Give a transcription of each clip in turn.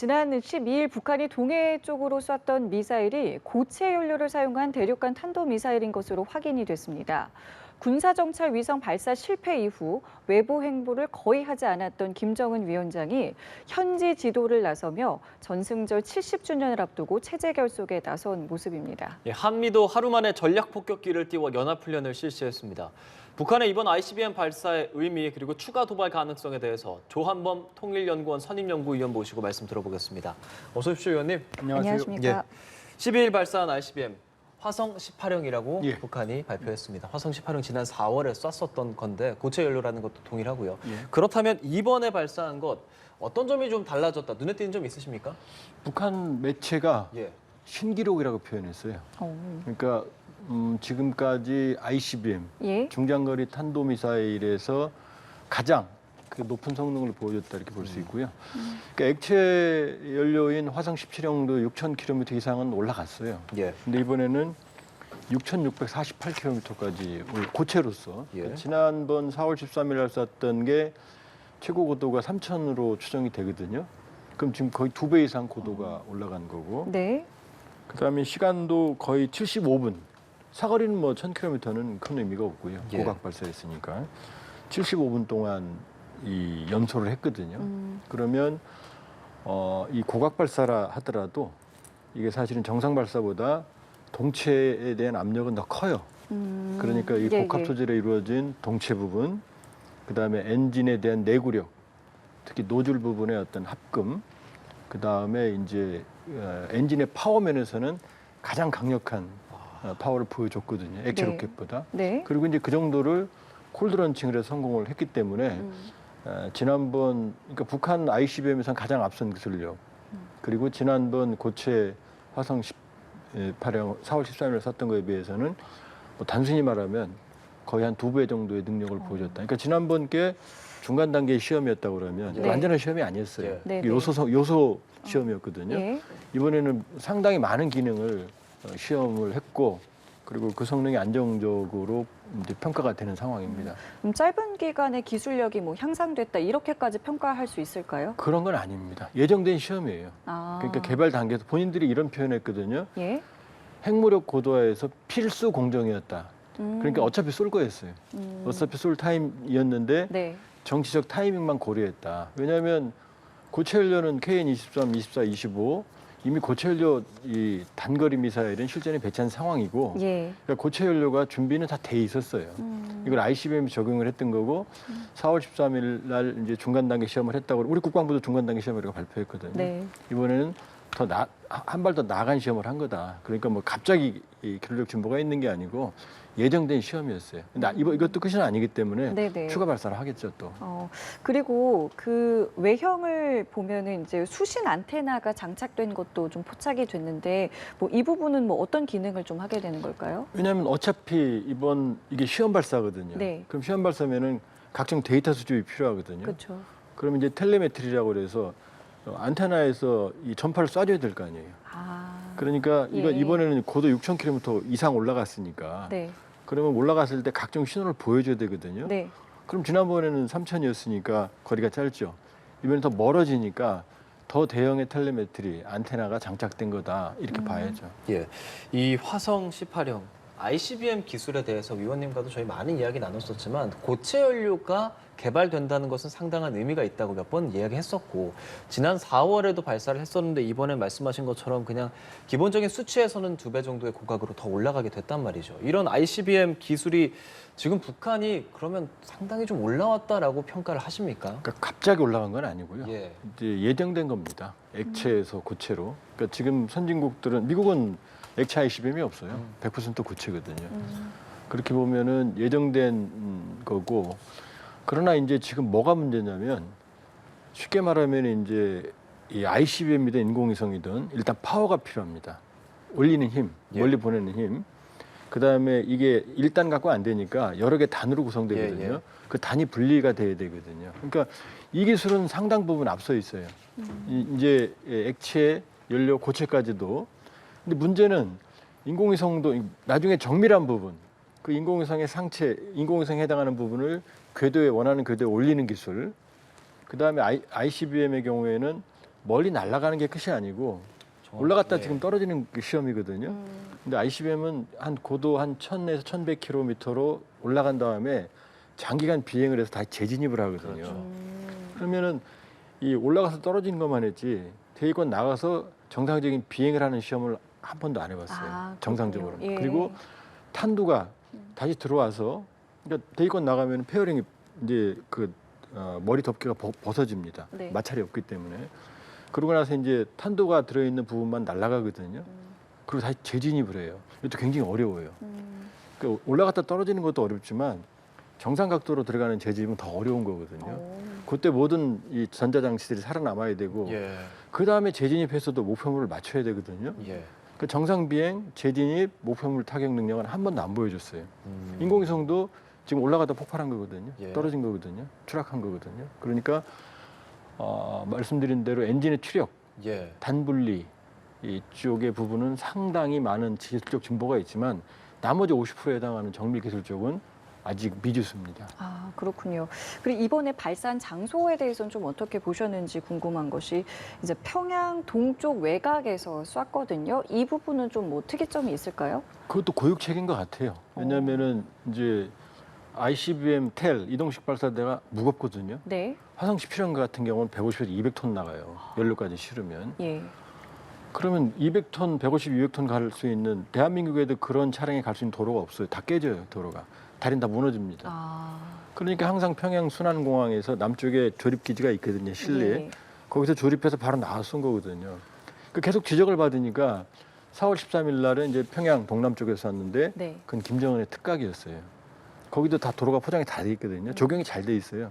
지난 12일 북한이 동해 쪽으로 쐈던 미사일이 고체 연료를 사용한 대륙간 탄도미사일인 것으로 확인이 됐습니다. 군사정찰 위성 발사 실패 이후 외부 행보를 거의 하지 않았던 김정은 위원장이 현지 지도를 나서며 전승절 70주년을 앞두고 체제 결속에 나선 모습입니다. 한미도 하루 만에 전략 폭격기를 띄워 연합훈련을 실시했습니다. 북한의 이번 ICBM 발사의 의미 그리고 추가 도발 가능성에 대해서 조한범 통일연구원 선임연구위원 모시고 말씀 들어보겠습니다. 어서 오십시오, 위원님. 안녕하십니까. 12일 발사한 ICBM 화성 18형이라고 예. 북한이 발표했습니다. 화성 18형 지난 4월에 쐈었던 건데 고체 연료라는 것도 동일하고요. 예. 그렇다면 이번에 발사한 것 어떤 점이 좀 달라졌다, 눈에 띄는 점 있으십니까? 북한 매체가 예. 신기록이라고 표현했어요. 그러니까 지금까지 ICBM, 예. 중장거리 탄도미사일에서 가장 그 높은 성능을 보여줬다 이렇게 볼 수 있고요. 그러니까 액체 연료인 화성 17형도 6,000km 이상은 올라갔어요. 예. 근데 이번에는 6,648km까지 고체로서 예. 지난번 4월 13일 날 쐈던 게 최고 고도가 3,000으로 추정이 되거든요. 그럼 지금 거의 2배 이상 고도가 올라간 거고. 네. 그다음에 시간도 거의 75분. 사거리는 뭐 1,000km는 큰 의미가 없고요. 예. 고각 발사했으니까 75분 동안 이 연소를 했거든요. 그러면 이 고각 발사라 하더라도 이게 사실은 정상 발사보다 동체에 대한 압력은 더 커요. 그러니까 이 복합 소재로 이루어진 동체 부분, 그다음에 엔진에 대한 내구력, 특히 노즐 부분의 어떤 합금, 그다음에 이제 엔진의 파워 면에서는 가장 강력한 파워를 보여줬거든요. 액체 네. 로켓보다. 네. 그리고 이제 그 정도를 콜드런칭을 해서 성공을 했기 때문에 지난번 그러니까 북한 ICBM에서는 가장 앞선 기술력, 그리고 지난번 고체 화성 18형 4월 13일에 쐈던 거에 비해서는 뭐 단순히 말하면 거의 한 2배 정도의 능력을 보여줬다. 그러니까 지난번 게 중간 단계 시험이었다고 그러면 네. 완전한 시험이 아니었어요. 예. 네, 네. 요소 시험이었거든요. 예. 이번에는 상당히 많은 기능을 시험을 했고, 그리고 그 성능이 안정적으로 이제 평가가 되는 상황입니다. 짧은 기간에 기술력이 뭐 향상됐다 이렇게까지 평가할 수 있을까요? 그런 건 아닙니다. 예정된 시험이에요. 아. 그러니까 개발 단계에서 본인들이 이런 표현했거든요. 예. 핵무력 고도화에서 필수 공정이었다. 그러니까 어차피 쏠 거였어요. 어차피 쏠 타임이었는데 네. 정치적 타이밍만 고려했다. 왜냐하면 고체 연료는 KN-23, 24, 25 이미 고체 연료 이 단거리 미사일은 실전에 배치한 상황이고, 예. 그러니까 고체 연료가 준비는 다 돼 있었어요. 이걸 ICBM에 적용을 했던 거고, 4월 13일 날 이제 중간 단계 시험을 했다고 우리 국방부도 중간 단계 시험이라고 발표했거든요. 네. 이번에는 한 발 더 나아간 시험을 한 거다. 그러니까 뭐 갑자기 이 기술력 진보가 있는 게 아니고 예정된 시험이었어요. 근데 이것도 끝이 아니기 때문에 네네. 추가 발사를 하겠죠 또. 그리고 그 외형을 보면은 이제 수신 안테나가 장착된 것도 좀 포착이 됐는데 뭐 이 부분은 뭐 어떤 기능을 좀 하게 되는 걸까요? 왜냐하면 어차피 이게 시험 발사거든요. 네. 그럼 시험 발사면은 각종 데이터 수집이 필요하거든요. 그렇죠. 그럼 이제 텔레메트리라고 그래서 안테나에서 이 전파를 쏴줘야 될 거 아니에요. 아. 그러니까 예. 이번에는 고도 6,000km 이상 올라갔으니까 네. 그러면 올라갔을 때 각종 신호를 보여줘야 되거든요. 네. 그럼 지난번에는 3,000이었으니까 거리가 짧죠. 이번엔 더 멀어지니까 더 대형의 텔레메트리 안테나가 장착된 거다 이렇게 봐야죠. 예, 이 화성 18형 ICBM 기술에 대해서 위원님과도 저희 많은 이야기 나눴었지만 고체 연료가 개발된다는 것은 상당한 의미가 있다고 몇 번 이야기했었고, 지난 4월에도 발사를 했었는데 이번에 말씀하신 것처럼 그냥 기본적인 수치에서는 2배 정도의 고각으로 더 올라가게 됐단 말이죠. 이런 ICBM 기술이 지금 북한이 그러면 상당히 좀 올라왔다라고 평가를 하십니까? 그러니까 갑자기 올라간 건 아니고요. 예. 이제 예정된 겁니다. 액체에서 고체로. 그러니까 지금 선진국들은 미국은 액체 ICBM이 없어요. 100% 고체거든요. 그렇게 보면은 예정된 거고. 그러나 이제 지금 뭐가 문제냐면 쉽게 말하면 이제 이 ICBM이든 인공위성이든 일단 파워가 필요합니다. 올리는 힘, 멀리 보내는 힘. 그다음에 이게 1단 갖고 안 되니까 여러 개 단으로 구성되거든요. 예, 예. 그 단이 분리가 돼야 되거든요. 그러니까 이 기술은 상당 부분 앞서 있어요. 이제 액체, 연료, 고체까지도. 근데 문제는 인공위성도 나중에 정밀한 부분, 그 인공위성의 상체, 인공위성에 해당하는 부분을 원하는 궤도에 올리는 기술. 그다음에 ICBM의 경우에는 멀리 날아가는 게 끝이 아니고 올라갔다 예. 지금 떨어지는 그 시험이거든요. 근데 ICBM은 한 고도 한 1000에서 1100km로 올라간 다음에 장기간 비행을 해서 다시 재진입을 하거든요. 그렇죠. 그러면은 이 올라가서 떨어지는 것만 했지 대기권 나가서 정상적인 비행을 하는 시험을 한 번도 안 해봤어요. 아, 정상적으로. 그렇군요. 예. 그리고 탄두가 다시 들어와서 그러니까 대기권 나가면 페어링이 이제 머리 덮개가 벗어집니다. 네. 마찰이 없기 때문에. 그러고 나서 이제 탄두가 들어있는 부분만 날아가거든요. 그리고 다시 재진입을 해요. 이것도 굉장히 어려워요. 그러니까 올라갔다 떨어지는 것도 어렵지만 정상 각도로 들어가는 재진입은 더 어려운 거거든요. 그때 모든 이 전자장치들이 살아남아야 되고 예. 그 다음에 재진입해서도 목표물을 맞춰야 되거든요. 예. 그 정상 비행, 재진입, 목표물 타격 능력은 한 번도 안 보여줬어요. 음. 인공위성도 지금 올라가다 폭발한 거거든요. 예. 떨어진 거거든요. 추락한 거거든요. 그러니까 말씀드린 대로 엔진의 추력, 예. 단분리 이쪽의 부분은 상당히 많은 기술적 진보가 있지만 나머지 50%에 해당하는 정밀 기술 쪽은 아직 미지수입니다. 아, 그렇군요. 그리고 이번에 발사한 장소에 대해서는 좀 어떻게 보셨는지 궁금한 것이 이제 평양 동쪽 외곽에서 쐈거든요. 이 부분은 좀 뭐 특이점이 있을까요? 그것도 고육책인 것 같아요. 왜냐하면은 이제 ICBM 텔 이동식 발사대가 무겁거든요. 네. 화성 17형 같은 경우는 150에서 200톤 나가요. 연료까지 실으면. 예. 그러면 200톤, 150, 200톤 갈 수 있는 대한민국에도 그런 차량이 갈 수 있는 도로가 없어요. 다 깨져요, 도로가. 다리는 다 무너집니다. 아. 그러니까 항상 평양 순환공항에서 남쪽에 조립기지가 있거든요, 실내에. 예. 거기서 조립해서 바로 나와 쏜 거거든요. 계속 지적을 받으니까 4월 13일 날은 이제 평양 동남쪽에서 쐈는데 네. 그건 김정은의 특각이었어요. 거기도 다 도로가 포장이 다 돼 있거든요. 조경이 잘 돼 있어요.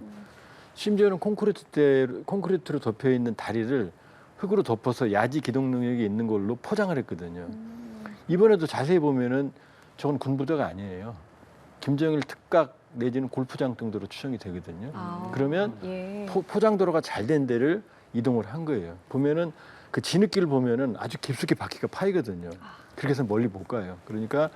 심지어는 콘크리트로 덮여 있는 다리를 흙으로 덮어서 야지 기동 능력이 있는 걸로 포장을 했거든요. 이번에도 자세히 보면은 저건 군부대가 아니에요. 김정일 특각 내지는 골프장 정도로 추정이 되거든요. 아. 그러면 예. 포장 도로가 잘 된 데를 이동을 한 거예요. 보면은 그 진흙길 보면은 아주 깊숙이 바퀴가 파이거든요. 그렇게 해서 멀리 못 가요. 그러니까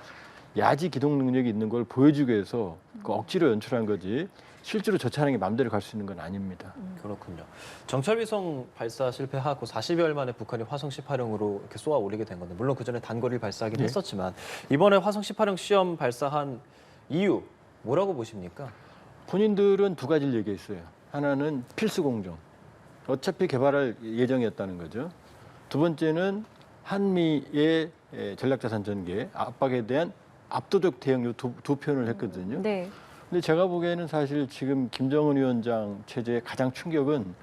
야지 기동 능력이 있는 걸 보여주기 위해서 그 억지로 연출한 거지 실제로 저 차량이 마음대로 갈 수 있는 건 아닙니다. 그렇군요. 정찰위성 발사 실패하고 40여일 만에 북한이 화성 18형으로 이렇게 쏘아 올리게 된 건데 물론 그 전에 단거리를 발사하긴 네. 했었지만 이번에 화성 18형 시험 발사한 이유 뭐라고 보십니까? 본인들은 두 가지를 얘기했어요. 하나는 필수 공정. 어차피 개발할 예정이었다는 거죠. 두 번째는 한미의 전략자산 전개, 압박에 대한 압도적 대응 두 표현을 했거든요. 네. 근데 제가 보기에는 사실 지금 김정은 위원장 체제의 가장 충격은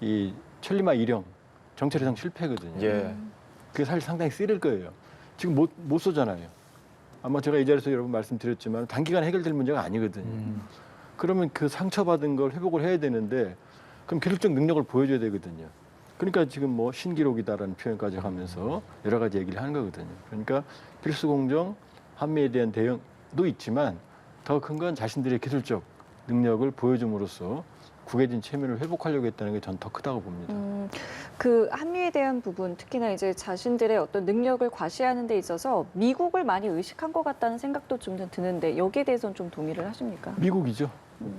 이 천리마 일형 정찰위성 실패거든요. 예. 그게 사실 상당히 쓰릴 거예요. 지금 못 쏘잖아요. 아마 제가 이 자리에서 여러 번 말씀드렸지만 단기간 해결될 문제가 아니거든요. 그러면 그 상처받은 걸 회복을 해야 되는데 그럼 기술적 능력을 보여줘야 되거든요. 그러니까 지금 뭐 신기록이다라는 표현까지 하면서 여러 가지 얘기를 하는 거거든요. 그러니까 필수 공정, 한미에 대한 대응도 있지만 더 큰 건 자신들의 기술적 능력을 보여줌으로써 국외진 체면을 회복하려고 했다는 게 전 더 크다고 봅니다. 그 한미에 대한 부분, 특히나 이제 자신들의 어떤 능력을 과시하는 데 있어서 미국을 많이 의식한 것 같다는 생각도 좀 드는데 여기에 대해서는 좀 동의를 하십니까? 미국이죠.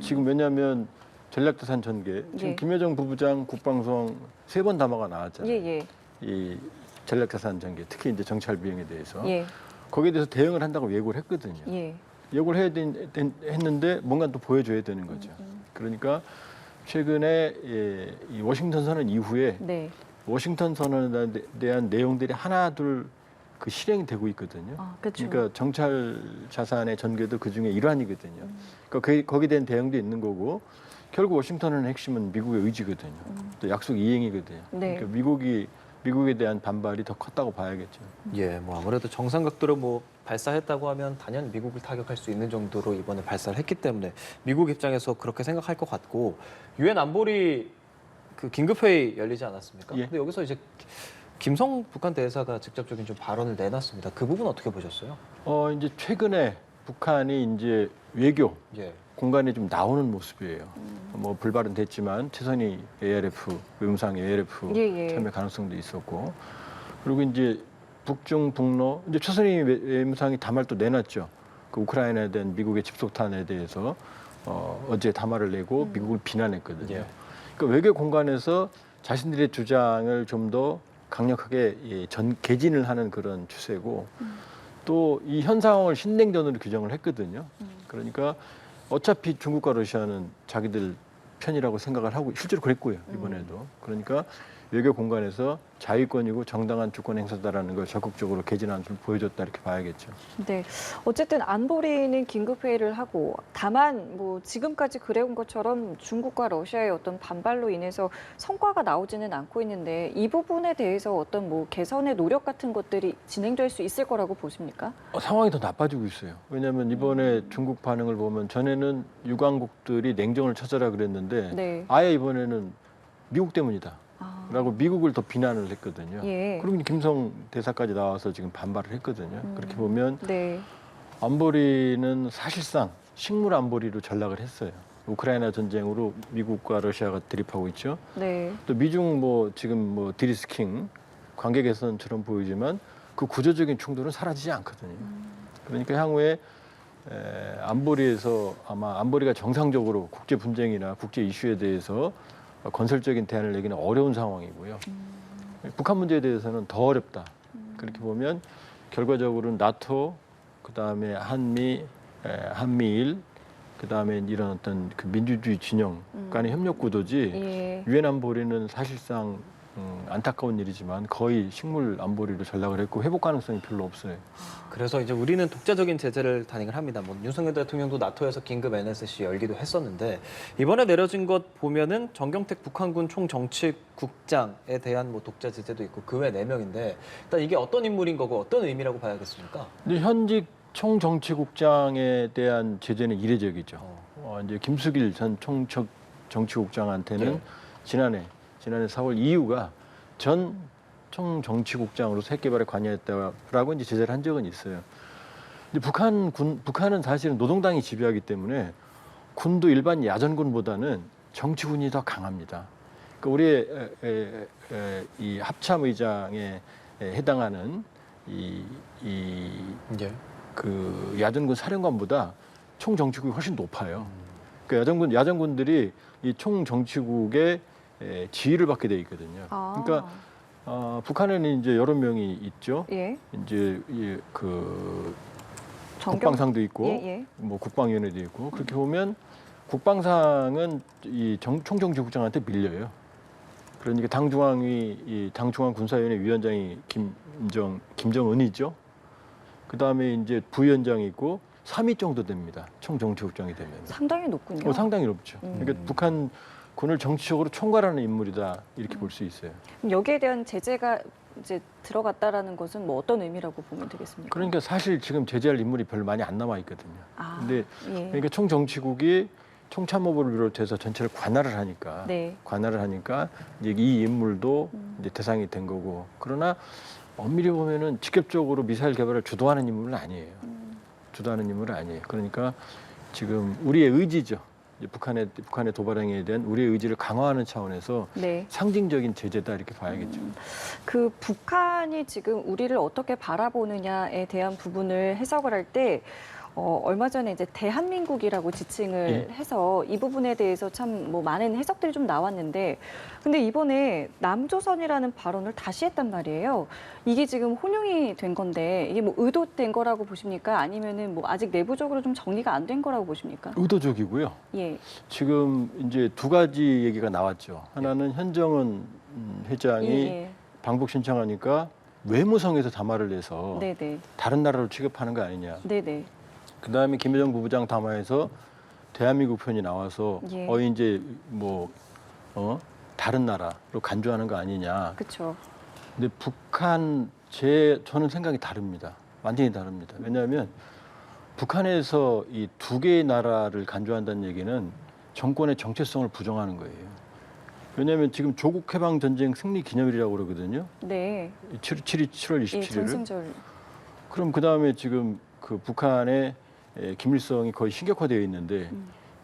지금 왜냐하면 전략자산 전개. 지금 예. 김여정 부부장 국방성 3번 담화가 나왔잖아요. 예. 이 전략자산 전개, 특히 이제 정찰 비행에 대해서 예. 거기에 대해서 대응을 한다고 예고를 했거든요. 예. 예고를 했는데 뭔가 또 보여줘야 되는 거죠. 그러니까 최근에 이 워싱턴 선언 이후에 네. 워싱턴 선언에 대한 내용들이 하나둘 그 실행이 되고 있거든요. 아, 그렇죠. 그러니까 정찰 자산의 전개도 그 중에 일환이거든요. 그러니까 거기에 대한 대응도 있는 거고 결국 워싱턴의 핵심은 미국의 의지거든요. 또 약속 이행이거든요. 네. 그러니까 미국에 대한 반발이 더 컸다고 봐야겠죠. 예, 뭐 아무래도 정상각도로 뭐 발사했다고 하면 단연 미국을 타격할 수 있는 정도로 이번에 발사를 했기 때문에 미국 입장에서 그렇게 생각할 것 같고 유엔 안보리 그 긴급회의 열리지 않았습니까? 예. 근데 여기서 이제 김성 북한 대사가 직접적인 좀 발언을 내놨습니다. 그 부분 어떻게 보셨어요? 이제 최근에 북한이 이제 외교 예. 공간에 좀 나오는 모습이에요. 뭐 불발은 됐지만 최선희 ARF, 의무상 ARF 예. 참여 가능성도 있었고 그리고 이제 북중 북로 이제 최선희 외무상이 담화를 또 내놨죠. 그 우크라이나에 대한 미국의 집속탄에 대해서 어제 담화를 내고 미국을 비난했거든요. 예. 그러니까 외교 공간에서 자신들의 주장을 좀 더 강력하게 개진을 하는 그런 추세고 또 이 현 상황을 신냉전으로 규정을 했거든요. 그러니까 어차피 중국과 러시아는 자기들 편이라고 생각을 하고 실제로 그랬고요. 이번에도. 그러니까 외교 공간에서 자위권이고 정당한 주권 행사다라는 걸 적극적으로 개진하는 걸 보여줬다 이렇게 봐야겠죠. 네, 어쨌든 안보리는 긴급 회의를 하고 다만 뭐 지금까지 그래온 것처럼 중국과 러시아의 어떤 반발로 인해서 성과가 나오지는 않고 있는데 이 부분에 대해서 어떤 뭐 개선의 노력 같은 것들이 진행될 수 있을 거라고 보십니까? 상황이 더 나빠지고 있어요. 왜냐하면 이번에 중국 반응을 보면 전에는 유관국들이 냉정을 찾아라 그랬는데 네. 아예 이번에는 미국 때문이다. 아, 라고 미국을 더 비난을 했거든요. 예. 그리고 김성 대사까지 나와서 지금 반발을 했거든요. 그렇게 보면 네. 안보리는 사실상 식물 안보리로 전락을 했어요. 우크라이나 전쟁으로 미국과 러시아가 대립하고 있죠. 네. 또 미중 뭐 지금 뭐 디리스킹 관계 개선처럼 보이지만 그 구조적인 충돌은 사라지지 않거든요. 그러니까 향후에 안보리에서 아마 안보리가 정상적으로 국제 분쟁이나 국제 이슈에 대해서 건설적인 대안을 내기는 어려운 상황이고요. 북한 문제에 대해서는 더 어렵다. 그렇게 보면 결과적으로는 나토, 그다음에 한미일, 그다음에 이런 어떤 그 민주주의 진영 간의 협력 구도지 예. 유엔 안보리는 사실상 안타까운 일이지만 거의 식물 안보리로 전락을 했고 회복 가능성이 별로 없어요. 그래서 이제 우리는 독자적인 제재를 단행을 합니다. 뭐 윤석열 대통령도 나토에서 긴급 NSC 열기도 했었는데 이번에 내려진 것 보면은 정경택 북한군 총정치국장에 대한 뭐 독자 제재도 있고 그 외 4명인데 일단 이게 어떤 인물인 거고 어떤 의미라고 봐야겠습니까? 근데 현직 총정치국장에 대한 제재는 이례적이죠. 이제 김수길 전 총정치국장한테는 예. 지난해 4월 이후가 전 총정치국장으로서 핵개발에 관여했다라고 이제 제재를 한 적은 있어요. 근데 북한은 사실은 노동당이 지배하기 때문에 군도 일반 야전군보다는 정치군이 더 강합니다. 그러니까 우리의 이 합참의장에 해당하는 예. 그 야전군 사령관보다 총정치국이 훨씬 높아요. 그러니까 야전군들이 이 총정치국의 지휘를 받게 돼 있거든요. 아. 그러니까 북한에는 이제 여러 명이 있죠. 예. 이제 그 정경- 국방상도 있고, 예, 예. 뭐 국방위원회도 있고 그렇게 보면 국방상은 이 총정치국장한테 밀려요. 그러니까 당중앙군사위원회 위원장이 김정은이죠. 그 다음에 이제 부위원장이 있고 3위 정도 됩니다. 총정치국장이 되면. 상당히 높군요. 상당히 높죠. 그러니까 북한 군을 정치적으로 총괄하는 인물이다 이렇게 볼 수 있어요. 그럼 여기에 대한 제재가 이제 들어갔다라는 것은 뭐 어떤 의미라고 보면 되겠습니까? 그러니까 사실 지금 제재할 인물이 별로 많이 안 남아 있거든요. 아, 근데 예. 그러니까 총정치국이 총참모부를 비롯해서 전체를 관할을 하니까 네. 이제 이 인물도 이제 대상이 된 거고 그러나 엄밀히 보면은 직접적으로 미사일 개발을 주도하는 인물은 아니에요. 주도하는 인물은 아니에요. 그러니까 지금 우리의 의지죠. 이제 북한의 도발 행위에 대한 우리의 의지를 강화하는 차원에서 네. 상징적인 제재다 이렇게 봐야겠죠. 그 북한이 지금 우리를 어떻게 바라보느냐에 대한 부분을 해석을 할 때 얼마 전에 이제 대한민국이라고 지칭을 해서 이 부분에 대해서 참 뭐 많은 해석들이 좀 나왔는데 근데 이번에 남조선이라는 발언을 다시 했단 말이에요. 이게 지금 혼용이 된 건데 이게 뭐 의도된 거라고 보십니까? 아니면은 뭐 아직 내부적으로 좀 정리가 안 된 거라고 보십니까? 의도적이고요. 예. 지금 이제 두 가지 얘기가 나왔죠. 하나는 현정은 회장이 예. 방북 신청하니까 외무성에서 담화를 내서 네네. 다른 나라로 취급하는 거 아니냐. 네네. 그다음에 김여정 부부장 담화에서 대한민국 편이 나와서 예. 이제 뭐 다른 나라로 간주하는 거 아니냐. 그렇죠. 근데 저는 생각이 다릅니다. 완전히 다릅니다. 왜냐하면 북한에서 이 두 개의 나라를 간주한다는 얘기는 정권의 정체성을 부정하는 거예요. 왜냐하면 지금 조국 해방 전쟁 승리 기념일이라고 그러거든요. 네. 7월 예, 27일을. 전승절. 그럼 그 다음에 지금 그 북한의 김일성이 거의 신격화되어 있는데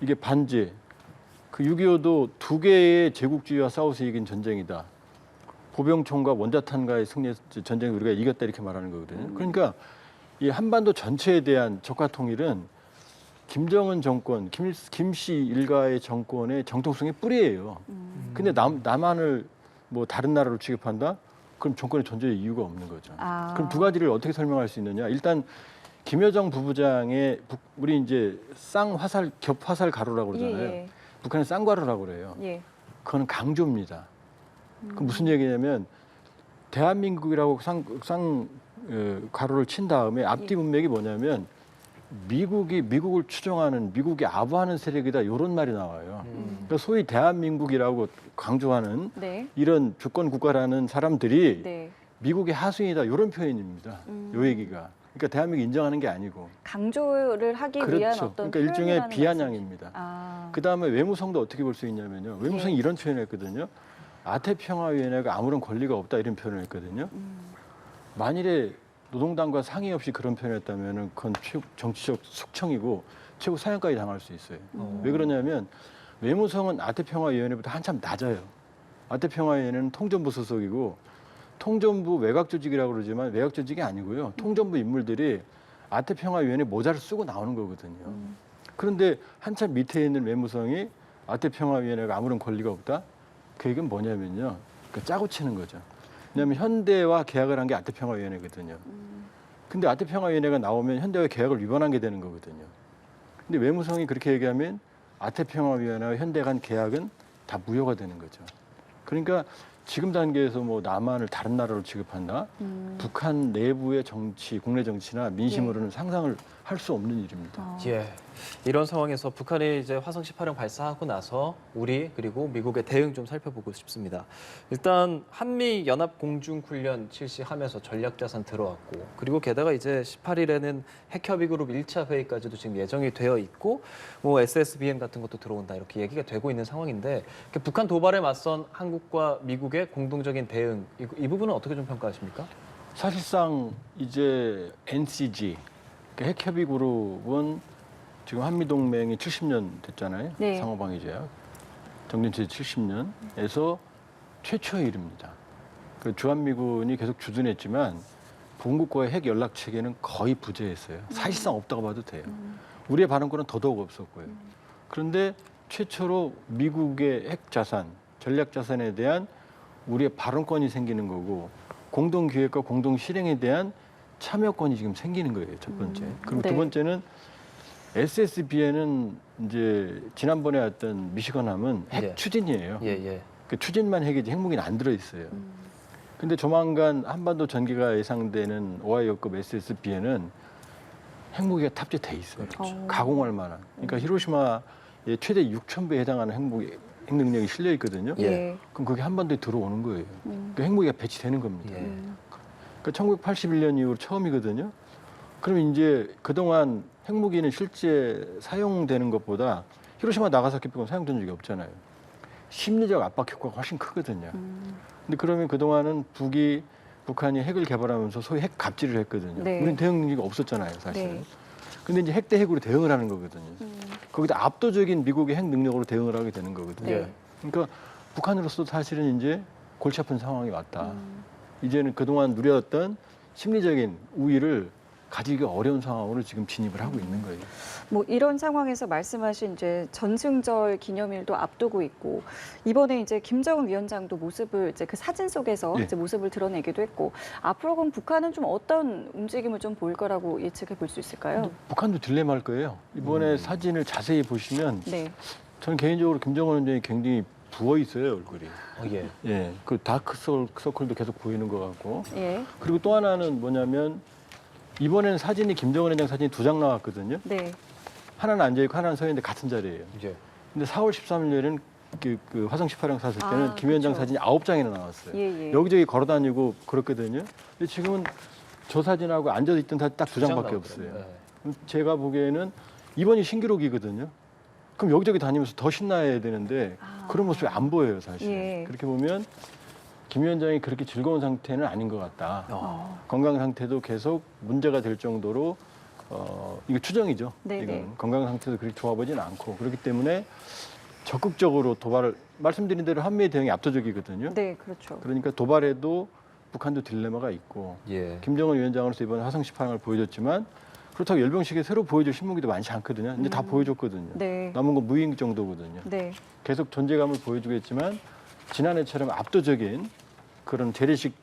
이게 반제. 그 6.25도 두 개의 제국주의와 싸워서 이긴 전쟁이다. 보병총과 원자탄과의 승리 전쟁을 우리가 이겼다 이렇게 말하는 거거든요. 그러니까 이 한반도 전체에 대한 적화 통일은 김정은 정권, 김씨 일가의 정권의 정통성의 뿌리예요. 근데 남한을 뭐 다른 나라로 취급한다? 그럼 정권의 존재의 이유가 없는 거죠. 아. 그럼 두 가지를 어떻게 설명할 수 있느냐? 일단 김여정 부부장의 우리 이제 쌍화살 겹화살 가루라고 그러잖아요. 예, 북한은 쌍가루라고 그래요. 예. 그거는 강조입니다. 그 무슨 얘기냐면 대한민국이라고 가루를 친 다음에 앞뒤 문맥이 뭐냐면 미국을 추종하는 미국이 아부하는 세력이다 이런 말이 나와요. 그러니까 소위 대한민국이라고 강조하는 네. 이런 주권 국가라는 사람들이 네. 미국의 하수인이다 이런 표현입니다. 요 얘기가. 그러니까 대한민국 인정하는 게 아니고. 강조를 하기 위한 그렇죠. 어떤 그러니까 일종의 표현이라는 비아냥입니다. 아. 그다음에 외무성도 어떻게 볼 수 있냐면요. 외무성이 네. 이런 표현을 했거든요. 아태평화위원회가 아무런 권리가 없다 이런 표현을 했거든요. 만일에 노동당과 상의 없이 그런 표현을 했다면 그건 정치적 숙청이고 최고 사형까지 당할 수 있어요. 왜 그러냐면 외무성은 아태평화위원회보다 한참 낮아요. 아태평화위원회는 통전부 소속이고 통전부 외곽조직이라고 그러지만 외곽조직이 아니고요. 통전부 인물들이 아태평화위원회 모자를 쓰고 나오는 거거든요. 그런데 한참 밑에 있는 외무성이 아태평화위원회가 아무런 권리가 없다? 그 얘기는 뭐냐면요. 그러니까 짜고 치는 거죠. 왜냐하면 현대와 계약을 한 게 아태평화위원회거든요. 근데 아태평화위원회가 나오면 현대와 계약을 위반한 게 되는 거거든요. 근데 외무성이 그렇게 얘기하면 아태평화위원회와 현대 간 계약은 다 무효가 되는 거죠. 그러니까 지금 단계에서 뭐 남한을 다른 나라로 취급한다? 북한 내부의 정치, 국내 정치나 민심으로는 상상을 할 수 없는 일입니다. 예. 이런 상황에서 북한이 이제 화성 18형 발사하고 나서 우리 그리고 미국의 대응 좀 살펴보고 싶습니다. 일단 한미 연합 공중 훈련 실시하면서 전략 자산 들어왔고 그리고 게다가 이제 18일에는 핵협의 그룹 1차 회의까지도 지금 예정이 되어 있고 뭐 SSBM 같은 것도 들어온다 이렇게 얘기가 되고 있는 상황인데 북한 도발에 맞선 한국과 미국의 공동적인 대응 이 부분은 어떻게 좀 평가하십니까? 사실상 이제 NCG 핵협의 그룹은 지금 한미동맹이 70년 됐잖아요. 네. 상호방위제약 정전체 70년에서 최초의 일입니다. 그 주한미군이 계속 주둔했지만 본국과의 핵 연락 체계는 거의 부재했어요. 사실상 없다고 봐도 돼요. 우리의 발언권은 더더욱 없었고요. 그런데 최초로 미국의 핵 자산, 전략 자산에 대한 우리의 발언권이 생기는 거고 공동 기획과 공동 실행에 대한 참여권이 지금 생기는 거예요. 첫 번째. 그리고 네. 두 번째는 SSBN은 이제 지난번에 왔던 미시건함은 핵 예. 추진이에요. 예, 예. 그 추진만 핵이지 핵무기는 안 들어 있어요. 근데 조만간 한반도 전개가 예상되는 오하이오급 SSBN은 핵무기가 탑재돼 있어요. 그렇죠. 가공할 만한. 그러니까 히로시마의 최대 6,000배에 해당하는 핵 능력이 실려 있거든요. 예. 그럼 그게 한반도에 들어오는 거예요. 그 핵무기가 배치되는 겁니다. 예. 그러니까 1981년 이후로 처음이거든요. 그럼 이제 그동안 핵무기는 실제 사용되는 것보다 히로시마 나가사키 빼고는 사용된 적이 없잖아요. 심리적 압박 효과가 훨씬 크거든요. 근데 그러면 그동안은 북한이 핵을 개발하면서 소위 핵 갑질을 했거든요. 네. 우리는 대응 능력이 없었잖아요, 사실은. 네. 근데 이제 핵 대 핵으로 대응을 하는 거거든요. 거기다 압도적인 미국의 핵 능력으로 대응을 하게 되는 거거든요. 네. 그러니까 북한으로서도 사실은 이제 골치 아픈 상황이 왔다. 이제는 그동안 누렸던 심리적인 우위를 가지기 어려운 상황으로 지금 진입을 하고 있는 거예요. 뭐 이런 상황에서 말씀하신 이제 전승절 기념일도 앞두고 있고 이번에 이제 김정은 위원장도 모습을 이제 그 사진 속에서 예. 이제 모습을 드러내기도 했고 앞으로 그럼 북한은 좀 어떤 움직임을 좀 보일 거라고 예측해 볼 수 있을까요? 북한도 딜레마일 거예요. 이번에 사진을 자세히 보시면 네. 저는 개인적으로 김정은 위원장이 굉장히 부어 있어요, 얼굴이. 예. 예, 그 다크 서클도 계속 보이는 것 같고. 예. 그리고 또 하나는 뭐냐면 이번에는 사진이 김정은 위원장 사진이 2장 나왔거든요. 네. 하나는 앉아 있고 하나는 서 있는데 같은 자리예요. 예. 근데 4월 13일에는 그 화성 18형 샀을 때는 아, 김 위원장 그렇죠. 사진이 9장이나 나왔어요. 예, 예. 여기저기 걸어다니고 그렇거든요. 근데 지금은 저 사진하고 앉아 있던 사진 딱 2장밖에 나오더라고요. 없어요. 예. 그럼 제가 보기에는 이번이 신기록이거든요. 그럼 여기저기 다니면서 더 신나야 되는데 아. 그런 모습이 안 보여요, 사실. 예. 그렇게 보면 김 위원장이 그렇게 즐거운 상태는 아닌 것 같다. 건강 상태도 계속 문제가 될 정도로 이거 추정이죠. 네네. 이건 건강 상태도 그렇게 좋아 보지는 않고 그렇기 때문에 적극적으로 도발을 말씀드린 대로 한미의 대응이 압도적이거든요. 네, 그렇죠. 그러니까 도발에도 북한도 딜레마가 있고 예. 김정은 위원장으로서 이번 화성 18형을 보여줬지만 그렇다고 열병식에 새로 보여줄 신문기도 많지 않거든요. 이제 다 보여줬거든요. 네. 남은 건 무인 정도거든요. 네. 계속 존재감을 보여주겠지만 지난해처럼 압도적인 그런 재래식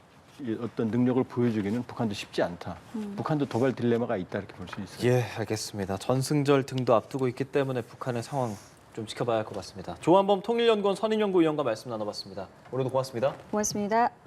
어떤 능력을 보여주기는 북한도 쉽지 않다. 북한도 도발 딜레마가 있다 이렇게 볼 수 있어요. 예, 알겠습니다. 전승절 등도 앞두고 있기 때문에 북한의 상황 좀 지켜봐야 할 것 같습니다. 조한범 통일연구원 선임연구위원과 말씀 나눠봤습니다. 오늘도 고맙습니다. 고맙습니다.